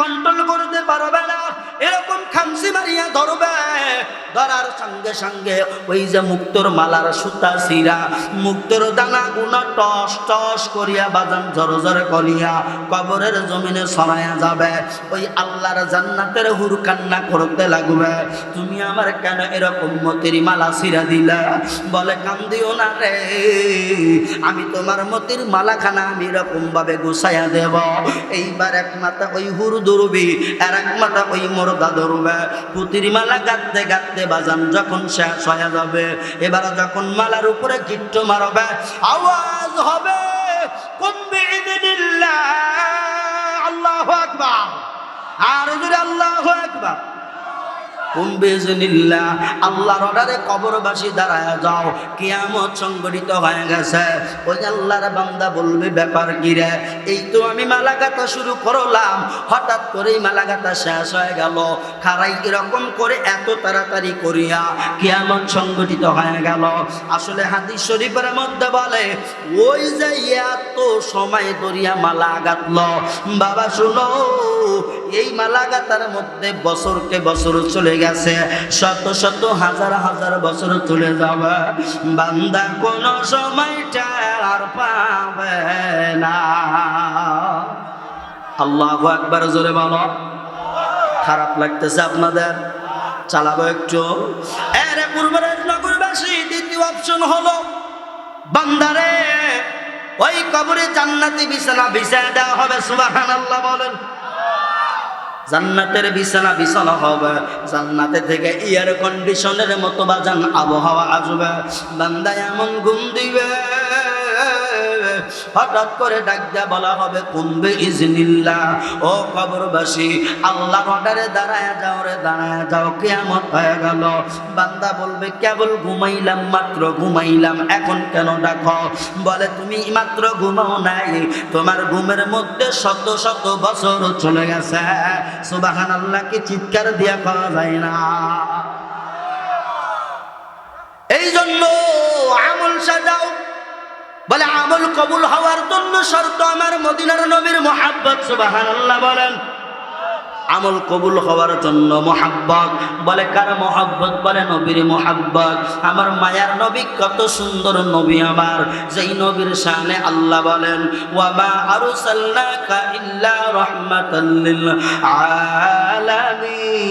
Control করতে পারবে না, এরকম খামসি মারিয়া ধরবে। ধরার সঙ্গে সঙ্গে ওই যে মুক্তোর মালার সুতা ছিঁড়া, মুক্তোর দানা গুনা টস টস করিয়া বাজান জড় জড় করিয়া কবরের জমিনে ছড়াইয়া যাবে। ওই আল্লাহর জান্নাতের হুর কান্না করতে লাগবে, তুমি আমার কেন এরকম মতির মালা ছিঁড়া দিলা? বলে কান্দিও না রে, আমি তোমার মতির মালাখানা আমি এরকম ভাবে গুছাইয়া দেব। এইবার এক মাথা ওই হুর ধরবি, আর এক মাথা ওই মুর্দা ধরবে। পুতির মালা গাঁথতে গাঁথতে বাজান যখন শেষ হয়ে যাবে, এবার যখন মালার উপরে গিট্টো মারবে, আওয়াজ হবে কুম বিইذنিল্লাহ, আল্লাহু আকবার, আর জোরে আল্লাহু আকবার। কুম বিইذনিল্লাহ, আল্লাহর অর্ডারে কবরবাসী দাঁড়ায় যাও, কিয়ামত সংগঠিত হয়ে গেছে। ওই আল্লাহর বান্দা বলবে ব্যাপার কি রে? এই তো আমি মালা গাঁথা শুরু করলাম, হঠাৎ করেই মালা গাঁথা শেষ হয়ে গেল। খারাই এরকম করে এত তাড়াতাড়ি করিয়া কিয়ামত সংগঠিত হয়ে গেল। আসলে হাদিস শরীফের মধ্যে বলে ওই যে এত সময় ধরিয়া মালা গাঁথলো, বাবা শুনো, এই মালা গাঁথার মধ্যে বছরকে বছর চলে গেছে, শত শত হাজার হাজার বছর চলে যাবে, বান্দা কোন সময় টের পাবে না। আল্লাহু আকবার, জোরে বলো। খারাপ লাগতেছে আপনাদের? চালাবো একটু। এর পূর্বের নগরবাসী দ্বিতীয় অপশন হলো, বান্দারে ওই কবরে জান্নাতি বিছানা বিছায় দেওয়া হবে। সুবহানাল্লাহ বলেন। জান্নাতের বিছানা বিছানো হবে, জান্নাতে থেকে এয়ার কন্ডিশনের মতো বাজান আবহাওয়া আসবে। বান্দা এমন ঘুম দিবে, হঠাৎ করে ডাক দিয়া বলা হবে কুম বিইذনিল্লাহ, ও কবরবাসী আল্লাহর অর্ডারে দাঁড়ায় যাও রে, দাঁড়ায় যাও, কিয়ামত হয়ে গেল। বান্দা বলবে কেবল ঘুমাইলাম, মাত্র ঘুমাইলাম, এখন কেন ডাকো? বলে তুমি মাত্র ঘুমাও নাই, তোমার ঘুমের মধ্যে শত শত বছর চলে গেছে। সুবহানাল্লাহ কি চিৎকার দিয়া পাওয়া যায় না? এই জন্য আমল সাজাও। বলে আমল কবুল হওয়ার জন্য শর্ত আমার মদিনার নবীর মুহাব্বত। সুবহানাল্লাহ বলেন। আমল কবুল হওয়ার জন্য মুহাব্বত। বলে কার মুহাব্বত? বলে নবীর মুহাব্বত। আমার মায়ার নবী কত সুন্দর নবী আমার, যেই নবীর শানে আল্লাহ বলেন ওয়া মা আরসালনাকা ইল্লা রাহমাতাল লিল আলামিন।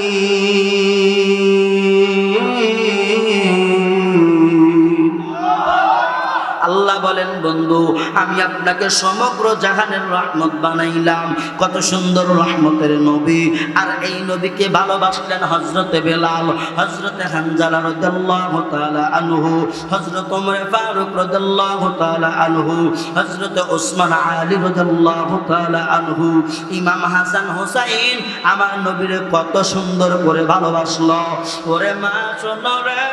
আল্লাহ বলেন বন্ধু আমি আপনাকে সমগ্র জাহানের রহমত বানাইলাম। কত সুন্দর রহমতের নবী। আর এই নবীকে ভালোবাসলেন হযরতে বেলাল, হযরতে হানজালা রাদিয়াল্লাহু তাআলা আনহু, হযরত ওমর ফারুক রাদিয়াল্লাহু তাআলা আনহু, হযরতে ওসমান আলী রাদিয়াল্লাহু তাআলা আনহু। ইমাম হাসান হুসাইন আমার নবীরে কত সুন্দর করে ভালোবাসলো। ওরে মা শোনো রে,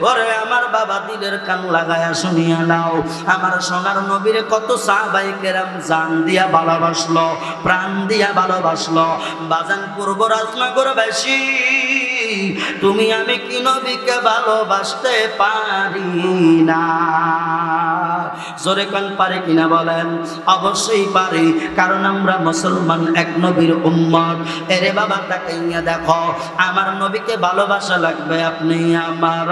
ওরে আমার বাবা দিলের কান লাগায়া শুনিয়া নাও, আমার সোনার নবীরে কত সাহাবায়ে কেরাম জান দিয়া ভালোবাসলো, প্রাণ দিয়া ভালোবাসলো। বাজান পূর্ব রাজনগরবাসী, তুমি আমি কি নবীকে ভালোবাসতে পারি না? জোরে কান পারে কিনা বলেন? অবশ্যই পারি, কারণ আমরা মুসলমান, এক নবীর উম্মত। এরে বাবা তাকাইয়া দেখো, আমার নবীকে ভালোবাসা লাগবে। আপনি আমার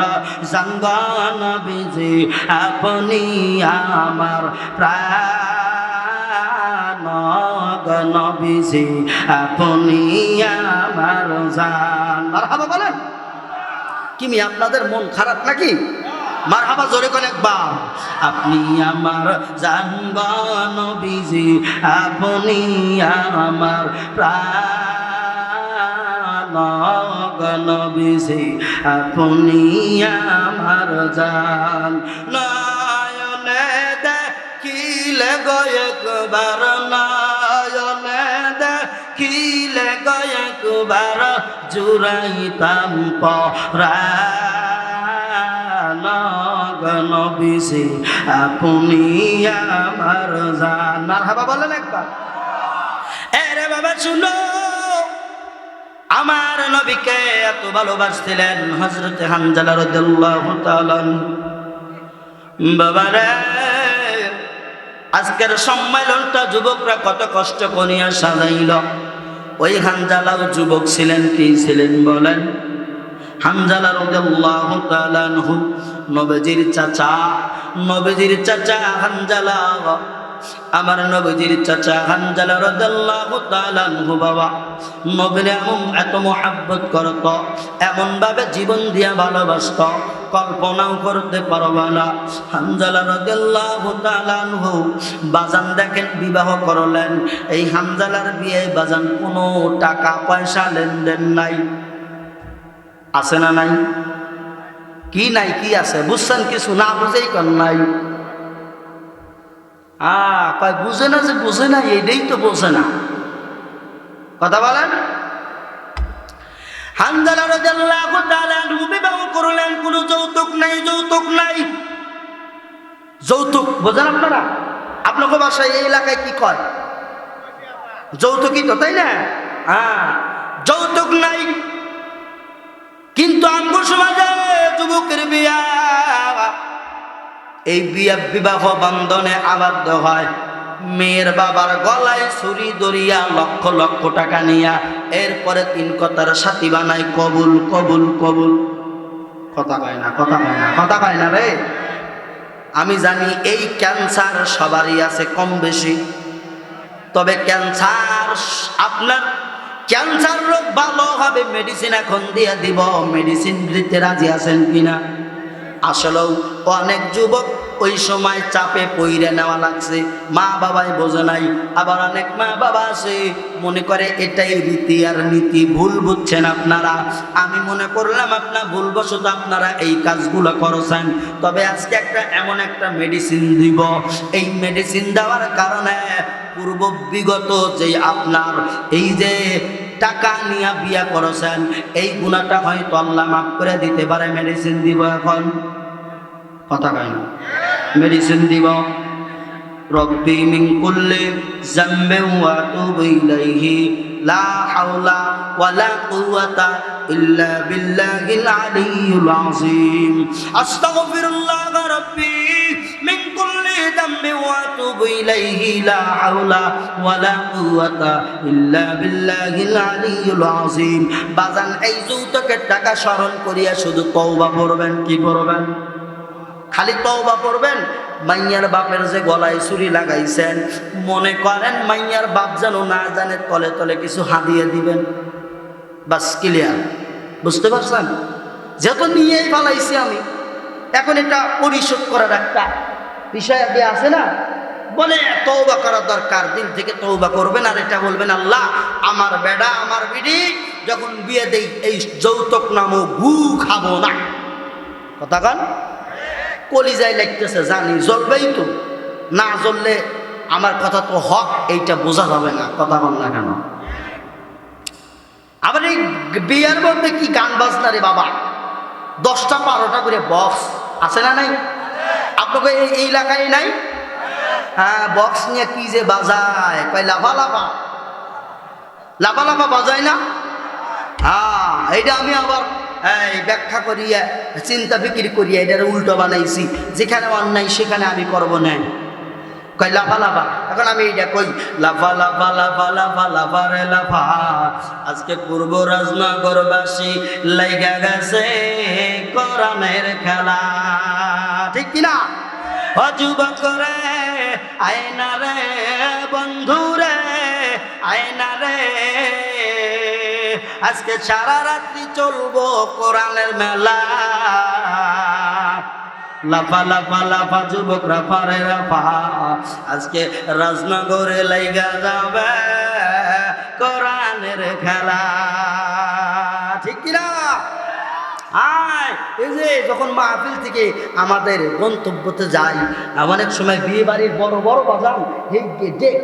জাঙ্গা নবীজি, আপনি আমার প্রাণ নবীজি, আপনি আমার জান। মারহাবা বলেন। কি মি আপনাদের মন খারাপ নাকি? মারহাবা জোরে কোন একবার। আপনি আমার জাঙ্গা নবীজি, আপনি আমার প্রাণ নবীজি, আপনি আমার জান। নয়নে দেখিলে গো একবার, নয়নে দেখিলে গো একবার, জুড়াইতাম পরাণ নবীজি, আপনি আমার জান। মারহাবা বলেন একবার। এরে বাবা শুনো, আমার নবীকে এত ভালোবাসছিলেন হযরতে হানজালা রাদিয়াল্লাহু তাআলা। বাবারে আজকের সম্মেলনটা যুবকরা কত কষ্ট করিয়া সাজাইল। ওই হানজালাও যুবক ছিলেন, কি ছিলেন বলেন? হানজালা রাদিয়াল্লাহু তাআলা আনহু নবীজির চাচা, নবীজির চাচা হানজালা, আমার নবীজির চাচা হানজালা রাদিয়াল্লাহু তাআলা আনহু বাবা নবীর এত মহব্বত করত, এমন ভাবে জীবন দিয়া ভালোবাসত, কল্পনাও করতে পারবা না। হানজালা রাদিয়াল্লাহু তাআলা আনহু বাজান দেখেন বিবাহ করলেন। এই হানজালার বিয়ে বাজান কোনো টাকা পয়সা লেনদেন নাই, আছে না নাই? কি নাই, কি আছে বুঝছেন? কিছু না বুঝেই কর নাই। কয় বুঝে না, যে বুঝে না এইটাই তো বোঝে না। কথা বলেন। হানজালা রাদিয়াল্লাহু তাআলা আনহু বিবাহ করলেন, কোনো যৌতুক নাই, যৌতুক নাই। যৌতুক বোঝেন আপনারা? আপনাকে বাসায় এই এলাকায় কি কয়? যৌতুকই তো, তাই না? যৌতুক নাই। কিন্তু আমগো সমাজে যুবকের বিয়া, এই বিয়া বিবাহ বন্ধনে আবদ্ধ হয় মেয়ের বাবার গলায় ছুরি ধরিয়া লক্ষ লক্ষ টাকা নিয়া, এরপরে 3 কথার সাথী বানায় কবুল কবুল কবুল। কথা কয় না, কথা কয় না, কথা কয় না রে। আমি জানি এই ক্যান্সার সবারই আছে কম বেশি, তবে ক্যান্সার আপনার ক্যান্সার রোগ ভালো হবে মেডিসিন এখন দিয়ে দিব, মেডিসিন দিতে রাজি আছেন কিনা? আসলেও অনেক যুবক ওই সময় চাপে পইরে নেওয়া লাগছে, মা বাবাই বোঝে নাই। আবার অনেক মা বাবা আছে মনে করে এটাই রীতি আর নীতি। ভুল বুঝছেন আপনারা। আমি মনে করলাম আপনার ভুলবশত আপনারা এই কাজগুলো করছেন। তবে আজকে এমন একটা মেডিসিন দিব, এই মেডিসিন দেওয়ার কারণে পূর্ব বিগত যে আপনার এই যে টাকা নিয়ে বিয়া করেছেন, এই গুণাটা হয়তো আল্লাহ মাফ করে দিতে পারে। মেডিসিন দিব এখন, কথা কয় না, মেডিসিন দিব। রব্বি মিন কুল্লি যামবিন ওয়া আতুবু ইলাইহি লা হাওলা ওয়ালা কুওয়াতা ইল্লা বিল্লাহিল আলিয়্যিল আযীম। আস্তাগফিরুল্লাহ রব্বি মিন কুল্লি যামবিন ওয়া আতুবু ইলাইহি লা হাওলা ওয়ালা কুওয়াতা ইল্লা বিল্লাহিল আলিয়্যিল আযীম। বাজান এই যৌতুকের টাকা স্মরণ করিয়া শুধু তওবা পড়বেন। কি পড়বেন? খালি তওবা পড়বেন। মাইয়ার বাপের যে গলায় ছুরি লাগাইছেন, মনে করেন মাইয়ার বাপ যেন না জানে, তলে তলে কিছু হাদিয়ে দিবেন। বাস, ক্লিয়ার। বুঝতে পারছেন? যেহেতু নিয়েই পালাইছি আমি, এখন এটা পরিশোধ করার একটা বিষয় আগে আছে না, বলে তওবা করার দরকার। দিল থেকে তওবা করবেন আর এটা বলবেন, আল্লাহ আমার বেডা আমার বিডি যখন বিয়ে দেই এই যৌতুক নামও গু খাবো না। কথা কন। কলিজায় লাগতেছে জানি, জ্বলবেই তো, না জ্বললে আমার কথা তো হক এইটা বোঝা যাবে না। কথা বল না কেন? আবার এই বিয়ের মধ্যে কি গান বাজনা রে বাবা, 10টা 12টা করে বক্স আছে না নাই? আপনাকে এই এলাকায় নাই? হ্যাঁ, বক্স নিয়ে কি যে বাজায়, কয় লাফা লাফা লাফা লাফা বাজায় না? হ্যাঁ, এইটা আমি আবার এই ব্যাখ্যা করিয়া চিন্তা ফিকির করিয়া এটার উল্টো বানাইছি। যেখানে অন্যায় সেখানে আমি করবো না। কয় লাফা লাফা, এখন আমি এইটা কই লাফা লাফা লাফা লাফা লাফা রে লাফা। আজকে পূর্ব রাজনগরবাসী লাইগা গেছে কোরআনের খেলা, ঠিক কিনা? যুবক রে আয়না রে বন্ধু রে আয়না রে, আজকে সারা রাত্রি চলবো কোরআনের মেলা। লাফা লাফা লাফা যুবক রাফা রে রাফা, আজকে রাজনগরে লাইগা যাবে কোরআনের খেলা, ঠিক কিনা? এই যে যখন মাহফিল থেকে আমাদের গন্তব্যতে যাই, অনেক সময় বিয়ে বাড়ির বড় বড় বাজান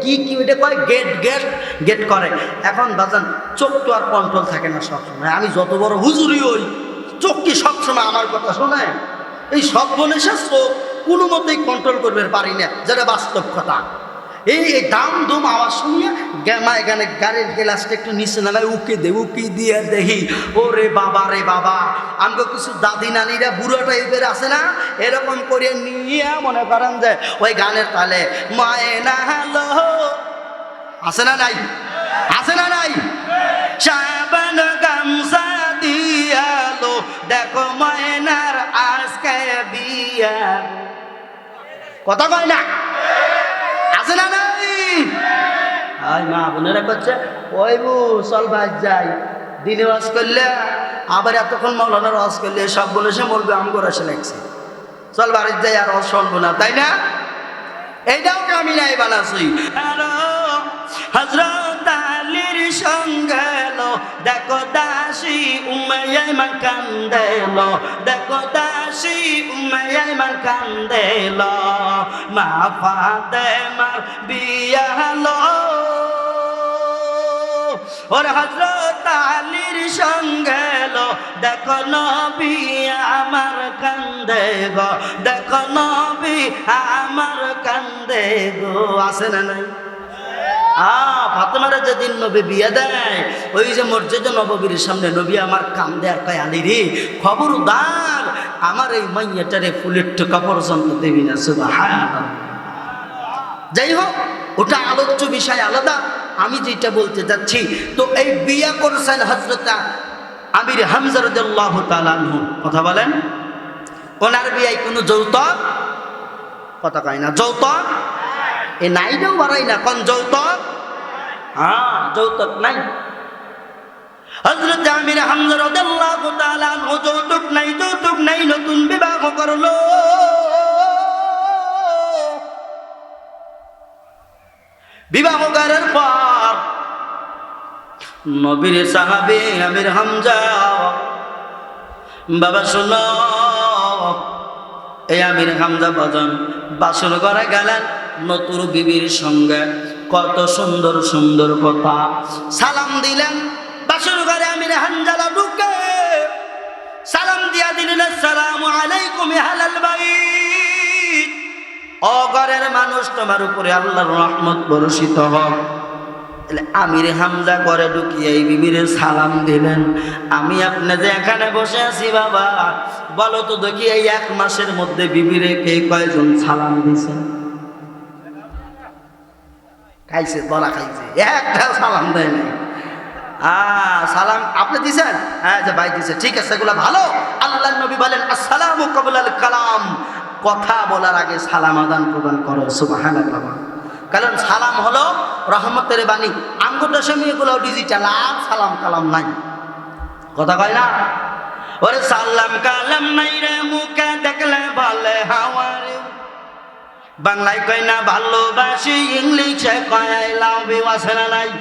কি কি ওইটা কয় গেট গেট গেট করে। এখন বাজান চোখ তো আর কন্ট্রোল থাকে না সবসময়। আমি যত বড় হুজুরি হই, চোখ কি সবসময় আমার কথা শোনে? এই সব বলে শেষ চোখ কোনো মতেই কন্ট্রোল করবে পারি না, যেটা বাস্তব কথা। এই দাম দুম আওয়াজ শুনিয়ে গ্যামা এখানে গাড়ির গ্লাসটা একটু নিচে নামায় উকি দিয়ে দেখি, ওরে বাবা রে বাবা, আমাকে কিছু দাদি নানিরা বুড়ো টাইপের আছে না, এরকম করে নিয়ে মনে করেন যে ওই গানের তালে মায়না হলো, আছে না নাই, আছে না নাই, সাবান গামছা দিয়ালো, দেখো ময়নার আজকে বিয়া, কথা কয় না, আছে না নাই? আই মা বোনেরা করছে ওই বু চল ভাই যাই, দিনে ওয়াজ করলে আবার এতক্ষণ মৌলানার ওয়াজ করলে সব বলে সে বলবে আমি করে এসে লাগছে, চল বাড়ির যাই আর ওয়াজ শুনবো না, তাই না? এইটাও আমি নাই বানাচ্ছি। হযরত আলীর সঙ্গে দেখো দাসী উম্মাইমান কান্দেল, দেখো দাসী উম্মাইমান কান্দেল, মা ফাতেমার বিয়া হলো, ওর হযরত আলীর সঙ্গে দেখো নবী আমার কান্দে গো, দেখো নবী আমার কান্দে গো, আছে না নাই? ফাতেমারে যেদিন নবী বিয়ে দেয়, ওই যে মসজিদে নববীর সামনে নবী আমার কান্দে আর কয় আলী রে খবরদার আমার এই মাইয়াটারে ফুলের টোকা পর্যন্ত দেবি না, সুবহানাল্লাহ। যাই হোক, ওটা আলোচ্য বিষয় আলাদা, আমি যেটা বলতে যাচ্ছি, তো এই বিয়া করছেন হযরত আমির হামজা রাদিয়াল্লাহু তাআলা আনহু, কথা বলেন, ওনার বিয়ায় কোনো যৌতুক, কথা কয় না, যৌতুক এ নাইটাও বাড়াই না, কোন যৌতুক, যৌতুক নাই। হযরত আমির হামজা রাদিয়াল্লাহু তাআলা আনহু যৌতুক নাই, নতুন বিবাহ করলো। বিবাহ করার পর নবীর সাহাবী আমির হামজা, বাবা শোনো, এই আমির হামজা বাজান বাসর ঘরে গেলেন নতুন বিবির সঙ্গে, কত সুন্দর সুন্দর কথা, সালাম দিলেন বাসর ঘরে। আমির হামজা ঢুকে সালাম দিয়া দিলেন, আসসালামু আলাইকুম আহলাল বাইত, ও ঘরের মানুষ তোমার উপরে আল্লাহর রহমত বর্ষিত হোক। আমির হামজা ঘরে ঢুকিয়ে এই বিবির সালাম দিলেন, আমি আপনি যে এখানে বসে আছি বাবা, বলো তো দেখি এই 1 মাসের মধ্যে বিবিরে কে কয়জন সালাম দিছে? খাইছে, বলা খাইছে, একটা সালাম দেয় নাই। সালাম আপনি দিছেন? হ্যাঁ যে ভাই দিছে, ঠিক আছে, এগুলো ভালো। আল্লাহর নবী বলেন আসসালামু ক্বাবলাল কালাম, কথা বলার আগে সালাম আদান প্রদান করো, সুবহানাল্লাহ। কারণ সালাম হলো রহমতের বাণী, আঙ্গুটা সময় এগুলো ডিজিটাল, আর সালাম কালাম নাই, কথা কয় না। ওরে সালাম কালাম নাই রে, মুখে দেখলে বলে হাউ আর ইউ, বাংলায় কয় না ভালোবাসি, ইংলিশে কয় আই লাভ ইউ, আছে না নাই?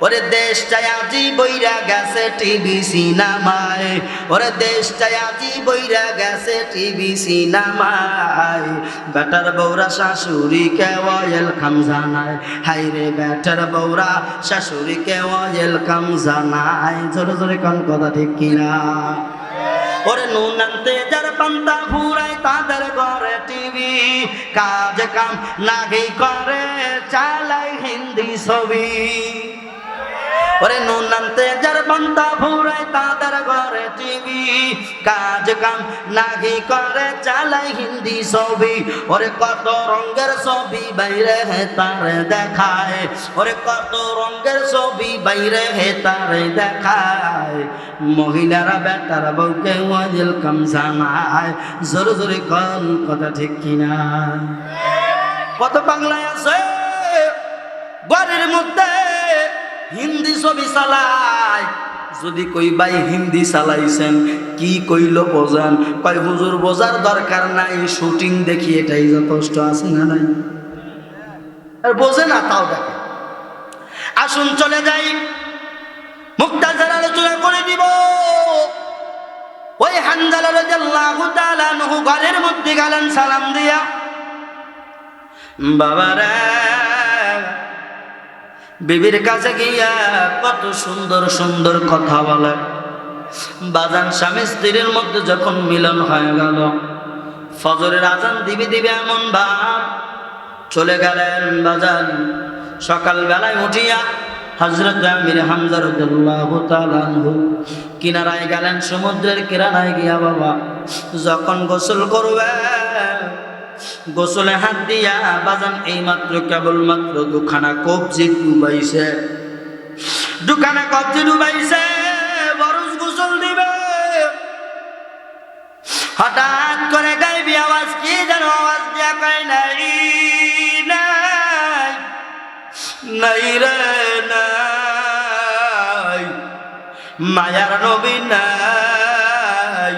ওরে দেশটাই আজি বইরা গেছে টিভি সিনেমায়, ওরে দেশটাই আজি বইরা গেছে টিভি সিনেমায়, বেটার বউরা শাশুড়িকে ওয়েলকাম জানায়, হাই রে বেটার বউরা শাশুড়িকে ওয়েলকাম জানায়, জোরে জোরে কোন কথা ঠিক কিনা? ওরে নুন আনতে যার পান্তা ফুরায় তাদের ঘরে টিভি, কাজ কাম নাহি করে চালায় হিন্দি ছবি। ওরে নুন আনতে যার পান্তা ফুরায় তাদের ঘরে টিভি, কাজ কাম নাহি করে চালায় হিন্দি ছবি। ওরে কত রঙের ছবি বাইরে হে তারে দেখায়, ওরে কত রঙের ছবি বাইরে হে তারে দেখায়, মহিলারা বেটার বউকে ওয়েলকাম জানায়, জোরে জোরে কোন কথা ঠিক কিনা? কত বাংলায় আছে ঘরের মধ্যে হিন্দি ছবি চালায়, যদি কই ভাই হিন্দি চালাইছেন কি কইল বোঝান, কয় হুজুর বোঝার দরকার নাই, শুটিং দেখি এটাই যথেষ্ট, আছে না নাই? আর বোঝে না তাও দেখে। আসুন চলে যাই, মুক্তাজার আলোচনা করে দিব। ওই হানজালা রাদিয়াল্লাহু তাআলা আনহু ঘরের মধ্যে গেলেন সালাম দিয়া, বাবারা বিবির কাছে গিয়া কত সুন্দর সুন্দর কথা বলে। বাজান স্বামী স্ত্রীর মধ্যে যখন মিলন হয়ে গেল, ফজরের আজান দিবে এমন ভাব, চলে গেলেন বাজান। সকাল বেলায় উঠিয়া হযরত আমির হামজা রাদিয়াল্লাহু তাআলা আনহু কিনারায় গেলেন, সমুদ্রের কিনারায় গিয়া বাবা যখন গোসল করবে, গোসলে হাত দিয়া বাজান এইমাত্র কেবলমাত্র দুখানা কবজি ডুবাইছে, দুখানা কবজি ডুবাইছে, বরজ গোসল দিবে। হঠাৎ করে গাইবি আওয়াজ, কি যেন আওয়াজ দিয়া কয়, নাই নাই নাই রে নাই, মায়ার নবী নাই,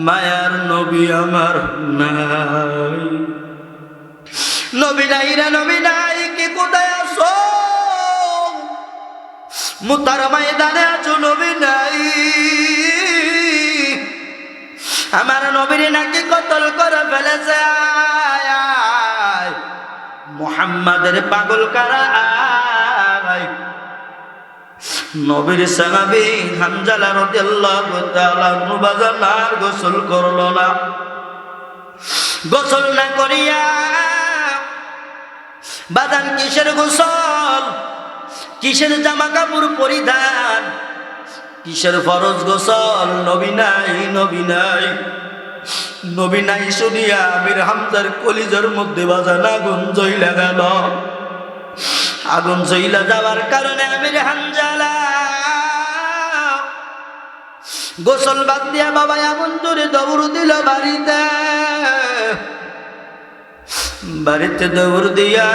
মায়ার নবী আমার নাই। নবী নাই রে নবী নাই, কি কোথায় আছো? মুতার ময়দানে আছো, নবী নাই। আমার নবীর নাকি কতল করে ফেলেছে, মুহাম্মাদের পাগল কারা আয়। নবীর সাহাবী হামজা রাদিয়াল্লাহু তাআলা আনহু বাজান আর গোসল করলো না। গোসল না করিয়া বাজান কিসের গোসল, কিসের জামা কাপড় পরিধান, কিসের ফরজ গোসল? নবী নাই, নবী নাই, নবী নাই শুনিয়া আমির হামজার কলিজার মধ্যে বাজান আগুন জ্বইলা গেল। আগুন জ্বইলা যাওয়ার কারণে আমির হামজা গোসল বাদ দিয়া বাবা এমন জোরে দৌড় দিল বাড়িতে। বাড়িতে দৌড় দিয়া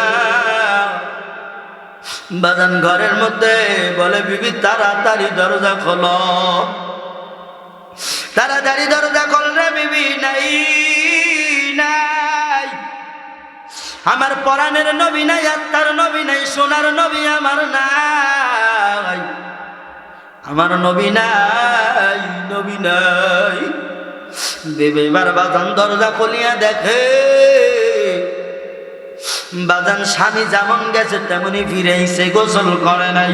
বাজান ঘরের মধ্যে বলে, বিবি তাড়াতাড়ি দরজা খোলো, তাড়াতাড়ি দরজা খোল রে বিবি, নাই নাই, আমার পরাণের নবী নাই, আত্মার নবী নাই, সোনার নবী আমার নাই, আমার নবী নাই, নবী নাই। বিবি এবার বাজান দরজা খুলিয়া দেখে বাজান স্বামী যেমন গেছে তেমনি ফিরেছে, গোসল করে নাই।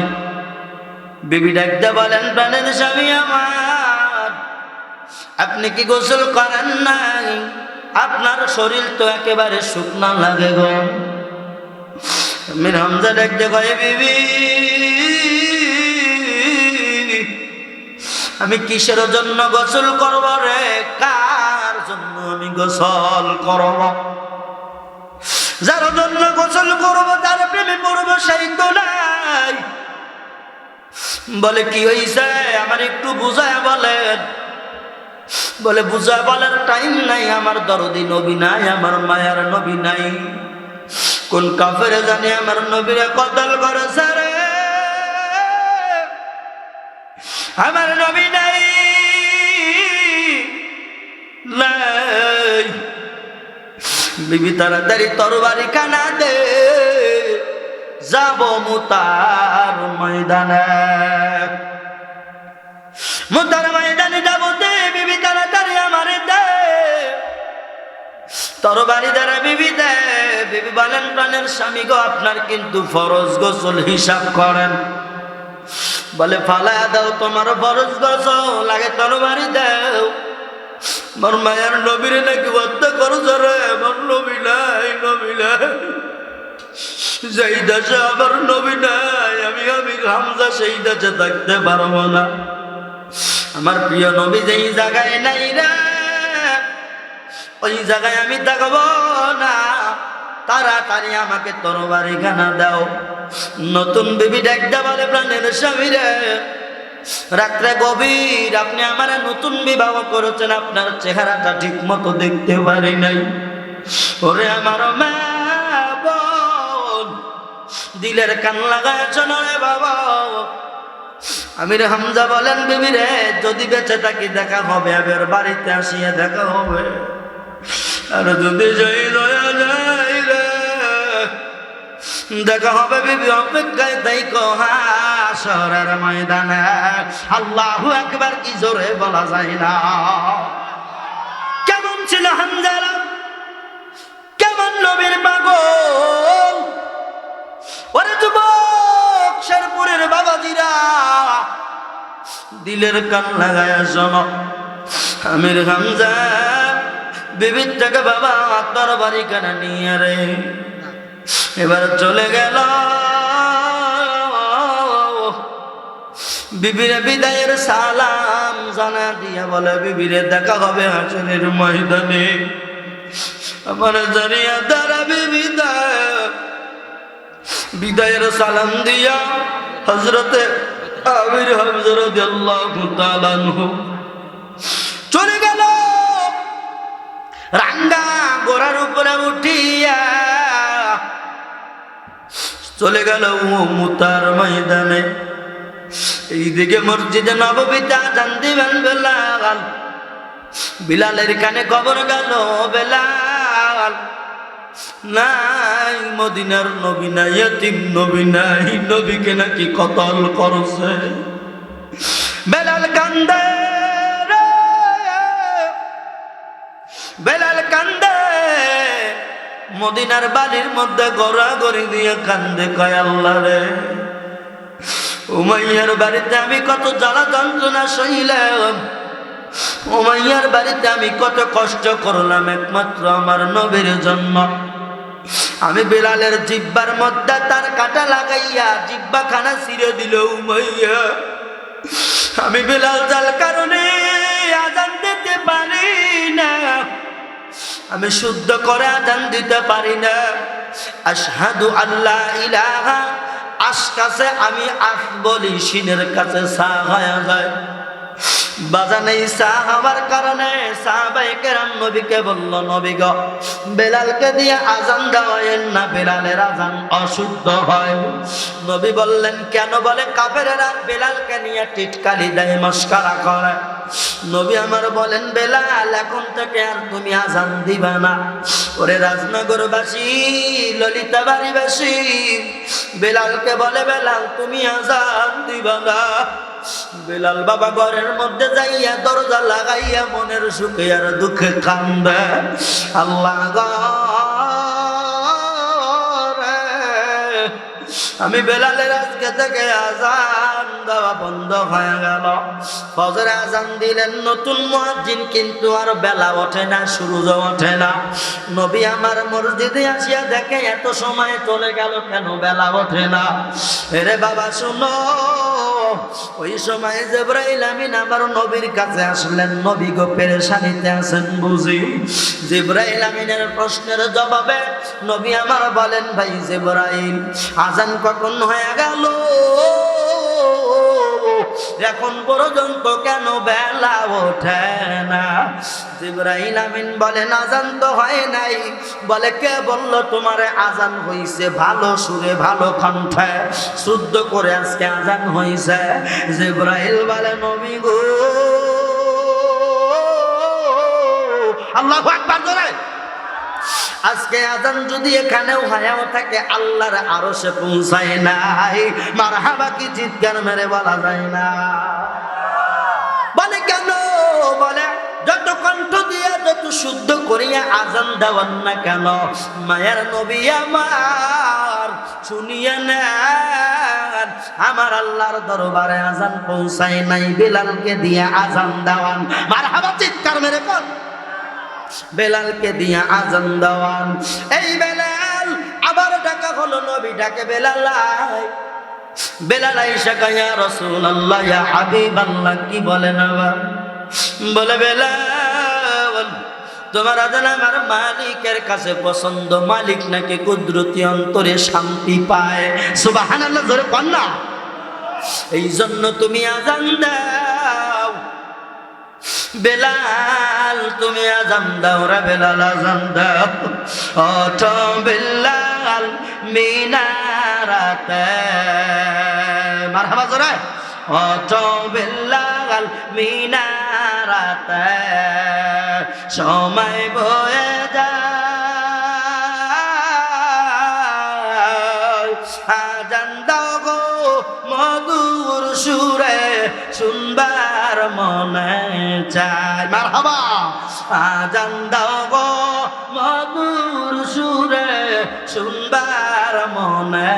বিবি ডাকতে বলেন, প্রাণের স্বামী আমার, আপনি কি গোসল করেন নাই? আপনার শরীর তো একেবারে শুকনা লাগে গো। আমির হামজা ডাকতে কয়, বিবি আমি কিসের জন্য গোসল করব রে, কার জন্য আমি গোসল করব? যার জন্য গোসল করব, তার প্রেমে পড়ব, সেই তো নাই। বলে কি হইছে আমার একটু বুঝায় বলেন। বলে বুঝায় বলার টাইম নাই, আমার দরদি নবী নাই, আমার মায়ার নবী নাই। কোন কাফেরে জানি আমার নবীরে কতল করেছে রে, আমার নবী নাই নাই। বিবি তাড়াতাড়ি তরবারি কানা দে, যাব মুতার ময়দানে, মুতার ময়দানে যাব দে, বিবি তাড়াতাড়ি আমারে দে তরবারি দ্বারা বিবি দে। বিবি বলেন, প্রাণের স্বামী গো, আপনার কিন্তু ফরজ গোসল হিসাব করেন। বলে ফালায়া দাও তোমার ফরজ গোসল, আগে তরবারি দাও। মোর মায়ার নবীরে নাকি হত্যা করছ রে, মোর নবী নাই, নবী নাই, যেই দেশে আমার নবী নাই, আমি হামজা সেই দেশে থাকতে পারবো না। আমার প্রিয় নবী যেই জায়গায় নাই রে, ওই জায়গায় আমি থাকবো না। তাড়াতাড়ি আমাকে তরবারি খানা দাও। নতুন বিবি ডাকতে বলে, প্রাণের স্বামী রে, রাত্রে গভীর, আপনি আমার নতুন বিবাহ করেছেন, আপনার চেহারাটা ঠিক মতো দেখতে পারি নাই। ওরে আমার মা বোন, দিলের কান লাগাইছ না রে বাবা। আমির হামজা বলেন, বিবি রে, যদি বেঁচে থাকি দেখা হবে, আবার বাড়িতে আসিয়া দেখা হবে, আর যদি শহীদ হয়ে যাই রে দেখা হবে বিবি, অপেক্ষায় দেখো হাসরের ময়দানে। আল্লাহু আকবার, কি জোরে বলা যায় না। কেমন ছিল হামজারা, কেমন নবীর পাগল। ওরে যুবক শেরপুরের বাবাজিরা, দিলের কান লাগায়া শোনো। আমির হামজা বিবির থেকে বাবা তরবারি কানা নিয়ে রে এবার চলে গেল। বিবিরে বিদায়ের সালাম জানা দিয়া বলে, বিবিরে দেখা হবে হাসরের ময়দানে। আমার জানিয়া দ্বারা বিদায়ের সালাম দিয়া হযরতে আমির হামজা রাদিয়াল্লাহু তাআলা আনহু চলে গেল। রাঙ্গা ঘোড়ার উপরে উঠিয়া চলে গেল মুতার ময়দানে। এইদিকে মসজিদে নববীতে আযান দিবেন বেলাল। বিলালের কানে খবর গেল, বেলাল নাই, মদিনার নবী নাই, ইতিম নবী নাই, নবীকে নাকি কতল করছে। বেলাল কান্দে রে, বেলাল কান্দে, মদিনার বাড়ির মধ্যে গড়াগড়ি দিয়ে কান্দে, কয় আল্লাহ রে, উমাইয়ার বাড়িতে আমি কত জ্বালা যন্ত্রণা সইলাম, উমাইয়ার বাড়িতে আমি কত কষ্ট করলাম একমাত্র আমার নবীর জন্য। আমি বেলালের জিহ্বার মধ্যে তার কাঁটা লাগাইয়া জিহ্বা খানা ছিঁড়ে দিল উমাইয়া। আমি বেলাল যার কারণে আযান দিতে পারি না, আমি শুদ্ধ করে আযান দিতে পারি না। আশহাদু আল্লা ইলাহা, আশ কাছে আমি আফ বলি, সিনের কাছে সা হয়ে যায়। বাজানে ঈসা হওয়ার কারণে সাহাবায়ে কেরাম নবীকে বলল, নবী গো, বেলালকে দিয়ে আযান দেওয়ায়েন না, বেলালের আযান অশুদ্ধ হয়। নবী বললেন কেন? বলে কাফেরেরা বেলালকে নিয়ে টিটকালি দেয়, মস্করা করে। নবী আমার বলেন, বেলাল এখন থেকে আর তুমি আযান দিবা না। ওরে রাজনগরবাসী, ললিতাবাড়িবাসী বেলালকে বলে, বেলাল তুমি আযান দিবা না। বেলাল বাবা ঘরের মধ্যে যাইয়া দরজা লাগাইয়া মনের সুখে আর দুঃখে কান্দে। আল্লাহ গো, আমি বেলালের আজকে থেকে আযান দেওয়া বন্ধ হয়ে গেল। ফজরে আযান দিলেন নতুন মুয়াজ্জিন, কিন্তু আর বেলা ওঠে না, সূর্য ওঠে না। নবী আমার মসজিদে আসিয়া দেখে এত সময় চলে গেল, কেন বেলা ওঠে না? এরে বাবা শুনো, ওই সময় জিবরাইল আমিন আমার নবীর কাছে আসলেন। নবী গো পেরেশানিতে আছেন বুঝি। জিবরাইল আমিনের প্রশ্নের জবাবে নবী আমার বলেন, ভাই জিবরাইল, আযান কখন হয়ে গেল, এখন পর্যন্ত কেন বেলা ওঠে না? জিবরাইল আমিন বলেন, আযান তো হয় নাই। বলে কে বলল তোমারে আযান হইছে? ভালো সুরে ভালো কণ্ঠে শুদ্ধ করে আজকে আযান হইছে। জিবরাইল বলে, নবী গো, আল্লাহু আকবার জোরে। আজকে আযান যদি এখানেও হায়াও থাকে, আল্লাহর আরশে পৌঁছায় নাই। মারহাবা কি চিৎকার মেরে বলা যায় না? বলে কেন? বলে যত কণ্ঠ দিয়ে যত শুদ্ধ করিয়া আযান দেওয়ান না কেন, মায়ের নবী আমার শুনিয়ে নেন, আমার আল্লাহর দরবারে আযান পৌঁছায় নাই, বেলালকে দিয়ে আযান দেওয়ান। মারহাবা চিৎকার মেরে বল, বেলালকে দিয়ে আযান দেওয়ান। এই বেলাল আবার ডাকা হলো, নবী ডাকে, বেলাল আয়। বেলাল আইসা কয়, ইয়া রাসূলুল্লাহ, ইয়া হাবিবাল্লাহ। কি বলেন আবার? বলে, বেলাল তোমার আযান আমার মালিকের কাছে পছন্দ, মালিক নাকি কুদরতি অন্তরে শান্তি পায়। সুবহানাল্লাহ, জোরে কন না। এই জন্য তুমি আযান দাও। বেলাল তুমি আযান দাও রে, বেলাল আযান দাও। ওঠো বেলাল মিনারাতে, মারহাবা জোরে। ওঠো বেলাল মিনারাতে, সময় বয়ে যায়, আযান দাও গো মধুর সুরে, শুনবার মনে চায়। মারহাবা। আযান দাও গো মধুর সুরে, শুনবার মনে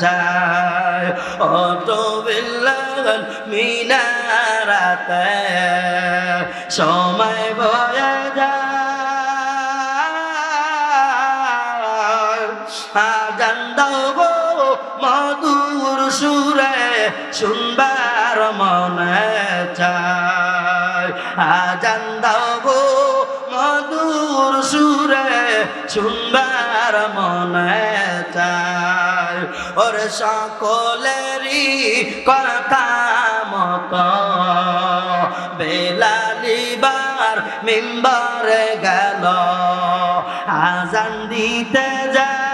চায়। ওঠো বেলাল মিনারাতে, সময় বয়ে যায়, শুনবার মনে চায় আজান দাও গো মধুর সুরে শুনবার মনে চায় ওরে সকলেরই কথা মতো বেলালিবার মিম্বরে গেল আজান দিতে যায়